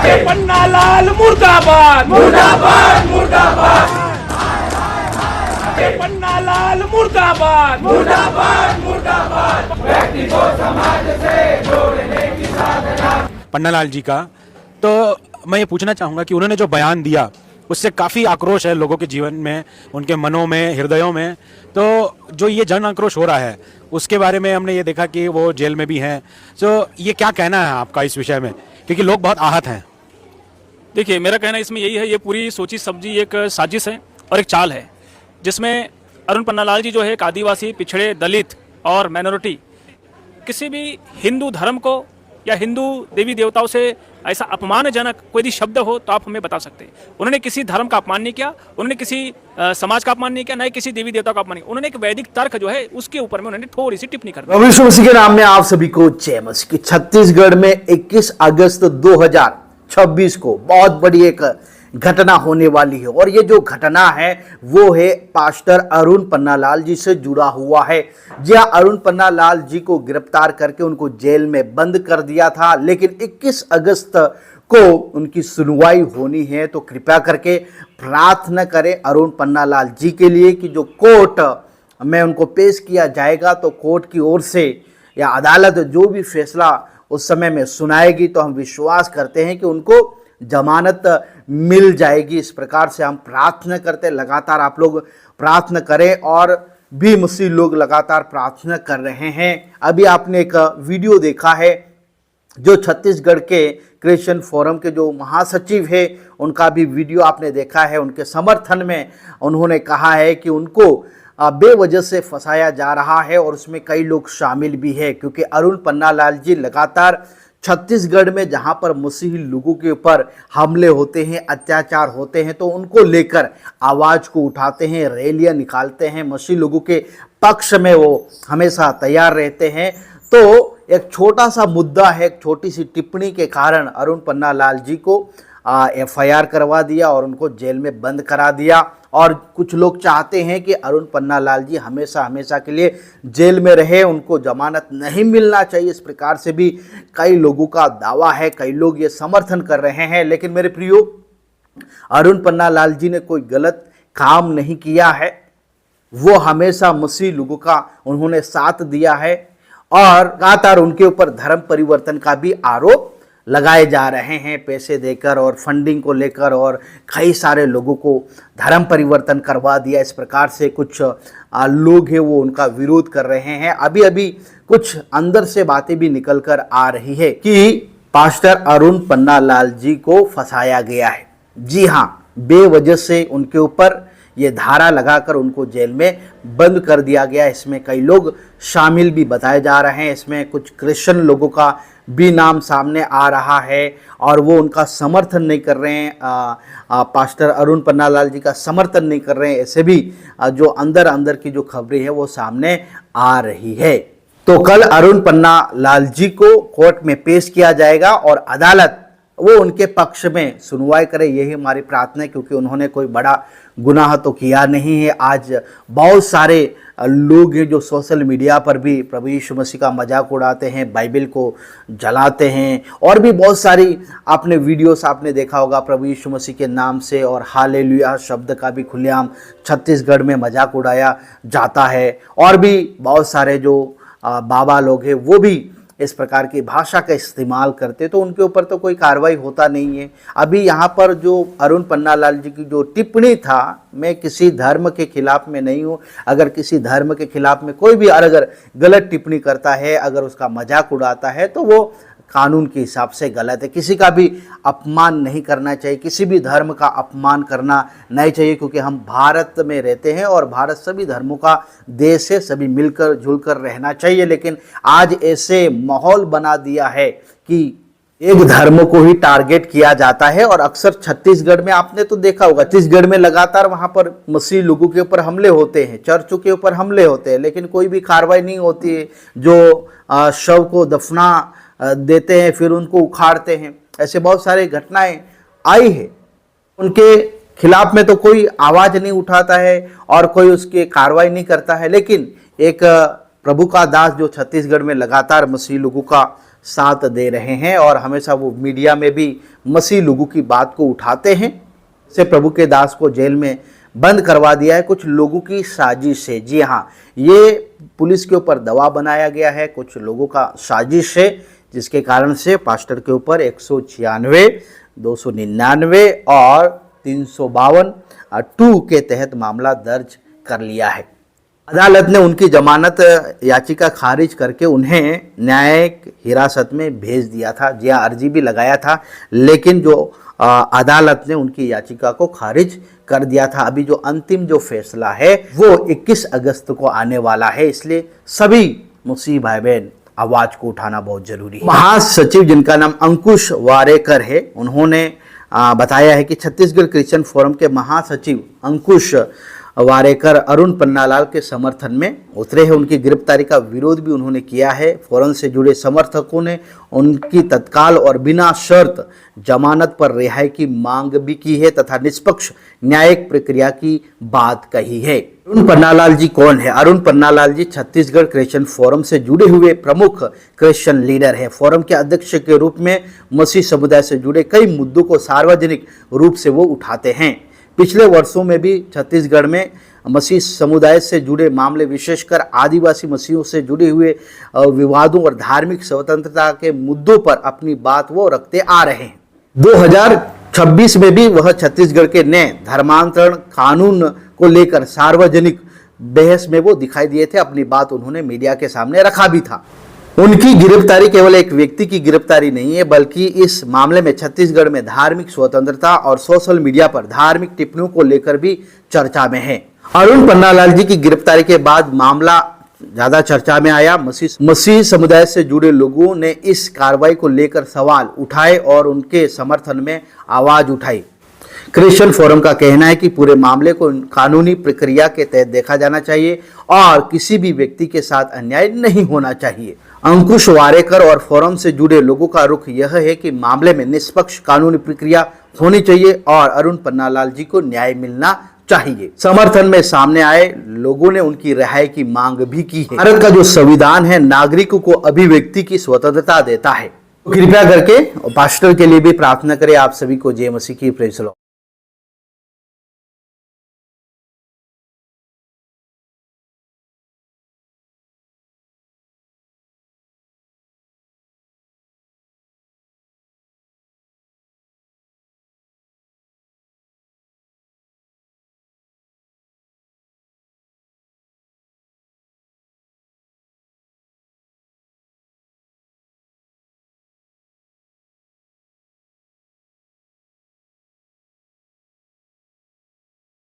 पन्नालाल मुर्दाबाद मुर्दाबाद मुर्दाबाद। पन्नालाल मुर्दाबाद मुर्दाबाद मुर्दाबाद। व्यक्ति को समाज से जोड़ने की साधना। पन्नालाल जी का तो मैं ये पूछना चाहूँगा कि उन्होंने जो बयान दिया उससे काफ़ी आक्रोश है लोगों के जीवन में, उनके मनों में, हृदयों में। तो जो ये जन आक्रोश हो रहा है उसके बारे में हमने ये देखा कि वो जेल में भी हैं। तो ये क्या कहना है आपका इस विषय में, क्योंकि लोग बहुत आहत हैं? देखिए, मेरा कहना इसमें यही है, ये पूरी सोची समझी एक साजिश है और एक चाल है, जिसमें अरुण पन्नालाल जी जो है एक आदिवासी, पिछड़े, दलित और माइनॉरिटी, किसी भी हिंदू धर्म को या हिंदू देवी देवताओं से ऐसा अपमानजनक कोई भी शब्द हो तो आप हमें बता सकते हैं। उन्होंने किसी धर्म का अपमान नहीं किया, उन्होंने किसी समाज का अपमान नहीं किया, न ही किसी देवी देवता का अपमान नहीं। उन्होंने एक वैदिक तर्क जो है उसके ऊपर में उन्होंने थोड़ी सी टिप्पणी कर दी। प्रभु यीशु मसीह के नाम में आप सभी को जय मसीह। छत्तीसगढ़ में 21 अगस्त 2026 को बहुत बड़ी एक घटना होने वाली है, और ये जो घटना है वो है पास्टर अरुण पन्नालाल जी से जुड़ा हुआ है। जी हाँ, अरुण पन्नालाल जी को गिरफ्तार करके उनको जेल में बंद कर दिया था, लेकिन 21 अगस्त को उनकी सुनवाई होनी है। तो कृपया करके प्रार्थना करें अरुण पन्नालाल जी के लिए कि जो कोर्ट में उनको पेश किया जाएगा, तो कोर्ट की ओर से या अदालत जो भी फैसला उस समय में सुनाएगी, तो हम विश्वास करते हैं कि उनको जमानत मिल जाएगी। इस प्रकार से हम प्रार्थना करते, लगातार आप लोग प्रार्थना करें, और भी मसीह लोग लगातार प्रार्थना कर रहे हैं। अभी आपने एक वीडियो देखा है, जो छत्तीसगढ़ के क्रिश्चियन फोरम के जो महासचिव है उनका भी वीडियो आपने देखा है। उनके समर्थन में उन्होंने कहा है कि उनको बेवजह से फंसाया जा रहा है, और उसमें कई लोग शामिल भी है, क्योंकि अरुण पन्नालाल जी लगातार छत्तीसगढ़ में जहां पर मसीही लोगों के ऊपर हमले होते हैं, अत्याचार होते हैं, तो उनको लेकर आवाज को उठाते हैं, रैलियां निकालते हैं, मसीही लोगों के पक्ष में वो हमेशा तैयार रहते हैं। तो एक छोटा सा मुद्दा है, एक छोटी सी टिप्पणी के कारण अरुण पन्नालाल जी को FIR करवा दिया और उनको जेल में बंद करा दिया। और कुछ लोग चाहते हैं कि अरुण पन्नालाल जी हमेशा हमेशा के लिए जेल में रहे, उनको जमानत नहीं मिलना चाहिए। इस प्रकार से भी कई लोगों का दावा है, कई लोग ये समर्थन कर रहे हैं। लेकिन मेरे प्रियो, अरुण पन्नालाल जी ने कोई गलत काम नहीं किया है। वो हमेशा मसीह लोगों का उन्होंने साथ दिया है, और लगातार उनके ऊपर धर्म परिवर्तन का भी आरोप लगाए जा रहे हैं, पैसे देकर और फंडिंग को लेकर, और कई सारे लोगों को धर्म परिवर्तन करवा दिया। इस प्रकार से कुछ लोग हैं वो उनका विरोध कर रहे हैं। अभी अभी कुछ अंदर से बातें भी निकल कर आ रही है कि पास्टर अरुण पन्नालाल जी को फंसाया गया है। जी हाँ, बेवजह से उनके ऊपर ये धारा लगाकर उनको जेल में बंद कर दिया गया। इसमें कई लोग शामिल भी बताए जा रहे हैं। इसमें कुछ क्रिश्चियन लोगों का भी नाम सामने आ रहा है, और वो उनका समर्थन नहीं कर रहे हैं, पास्टर अरुण पन्नालाल जी का समर्थन नहीं कर रहे हैं। ऐसे भी जो अंदर अंदर की जो खबरें हैं वो सामने आ रही है। तो कल अरुण पन्नालाल जी को कोर्ट में पेश किया जाएगा, और अदालत वो उनके पक्ष में सुनवाई करे, यही हमारी प्रार्थना है, क्योंकि उन्होंने कोई बड़ा गुनाह तो किया नहीं है। आज बहुत सारे लोग हैं जो सोशल मीडिया पर भी प्रभु यीशु मसीह का मजाक उड़ाते हैं, बाइबल को जलाते हैं, और भी बहुत सारी आपने वीडियोस आपने देखा होगा प्रभु यीशु मसीह के नाम से और हालेलुया शब्द का भी खुलेआम छत्तीसगढ़ में मजाक उड़ाया जाता है। और भी बहुत सारे जो बाबा लोग हैं वो भी इस प्रकार की भाषा का इस्तेमाल करते, तो उनके ऊपर तो कोई कार्रवाई होता नहीं है। अभी यहाँ पर जो अरुण पन्नालाल जी की जो टिप्पणी था, मैं किसी धर्म के खिलाफ में नहीं हूँ। अगर किसी धर्म के खिलाफ में कोई भी अगर गलत टिप्पणी करता है, अगर उसका मजाक उड़ाता है, तो वो कानून के हिसाब से गलत है। किसी का भी अपमान नहीं करना चाहिए, किसी भी धर्म का अपमान करना नहीं चाहिए, क्योंकि हम भारत में रहते हैं और भारत सभी धर्मों का देश है, सभी मिलकर जुलकर रहना चाहिए। लेकिन आज ऐसे माहौल बना दिया है कि एक धर्म को ही टारगेट किया जाता है, और अक्सर छत्तीसगढ़ में आपने तो देखा होगा, छत्तीसगढ़ में लगातार वहां पर मसीह लोगों के ऊपर हमले होते हैं, चर्चों के ऊपर हमले होते हैं, लेकिन कोई भी कार्रवाई नहीं होती है। जो शव को दफना देते हैं, फिर उनको उखाड़ते हैं, ऐसे बहुत सारी घटनाएं आई है। उनके खिलाफ में तो कोई आवाज नहीं उठाता है और कोई उसकी कार्रवाई नहीं करता है। लेकिन एक प्रभु का दास जो छत्तीसगढ़ में लगातार मसीह लोगों का साथ दे रहे हैं और हमेशा वो मीडिया में भी मसीह लोगों की बात को उठाते हैं। से प्रभु के दास को जेल में बंद करवा दिया है कुछ लोगों की साजिश से। जी हाँ, ये पुलिस के ऊपर दबाव बनाया गया है, कुछ लोगों का साजिश है, जिसके कारण से पास्टर के ऊपर 196, 299 और 352 2 के तहत मामला दर्ज कर लिया है। अदालत ने उनकी जमानत याचिका खारिज करके उन्हें न्यायिक हिरासत में भेज दिया था। जी हाँ, अर्जी भी लगाया था, लेकिन जो अदालत ने उनकी याचिका को खारिज कर दिया था। अभी जो अंतिम जो फैसला है वो 21 अगस्त को आने वाला है, इसलिए सभी मसीह भाई बहन आवाज को उठाना बहुत जरूरी है। महासचिव जिनका नाम अंकुश वारेकर है, उन्होंने बताया है कि छत्तीसगढ़ क्रिश्चियन फोरम के महासचिव अंकुश वारेकर अरुण पन्नालाल के समर्थन में उतरे हैं। उनकी गिरफ्तारी का विरोध भी उन्होंने किया है। फोरम से जुड़े समर्थकों ने उनकी तत्काल और बिना शर्त जमानत पर रिहाई की मांग भी की है तथा निष्पक्ष न्यायिक प्रक्रिया की बात कही है। अरुण पन्नालाल जी कौन है? अरुण पन्नालाल जी छत्तीसगढ़ क्रिश्चियन फोरम से जुड़े हुए प्रमुख क्रिश्चियन लीडर है। फोरम के अध्यक्ष के रूप में मसीह समुदाय से जुड़े कई मुद्दों को सार्वजनिक रूप से वो उठाते हैं। पिछले वर्षों में भी छत्तीसगढ़ में मसीह समुदाय से जुड़े मामले, विशेषकर आदिवासी मसीहों से जुड़े हुए विवादों और धार्मिक स्वतंत्रता के मुद्दों पर अपनी बात वो रखते आ रहे हैं। 2026 में भी वह छत्तीसगढ़ के नए धर्मांतरण कानून को लेकर सार्वजनिक बहस में वो दिखाई दिए थे। अपनी बात उन्होंने मीडिया के सामने रखा भी था। उनकी गिरफ्तारी केवल एक व्यक्ति की गिरफ्तारी नहीं है, बल्कि इस मामले में छत्तीसगढ़ में धार्मिक स्वतंत्रता और सोशल मीडिया पर धार्मिक टिप्पणियों को लेकर भी चर्चा में है। अरुण पन्नालाल जी की गिरफ्तारी के बाद मामला ज्यादा चर्चा में आया। मसीह समुदाय से जुड़े लोगों ने इस कार्रवाई को लेकर सवाल उठाए और उनके समर्थन में आवाज उठाई। क्रिश्चियन फोरम का कहना है कि पूरे मामले को कानूनी प्रक्रिया के तहत देखा जाना चाहिए और किसी भी व्यक्ति के साथ अन्याय नहीं होना चाहिए। अंकुश वारेकर और फोरम से जुड़े लोगों का रुख यह है कि मामले में निष्पक्ष कानूनी प्रक्रिया होनी चाहिए और अरुण पन्नालाल जी को न्याय मिलना चाहिए। समर्थन में सामने आए लोगों ने उनकी रिहाई की मांग भी की है। भारत का जो संविधान है नागरिकों को अभिव्यक्ति की स्वतंत्रता देता है। कृपया करके पास्टर के लिए भी प्रार्थना करें। आप सभी को जय मसीह की प्रेज़ लो।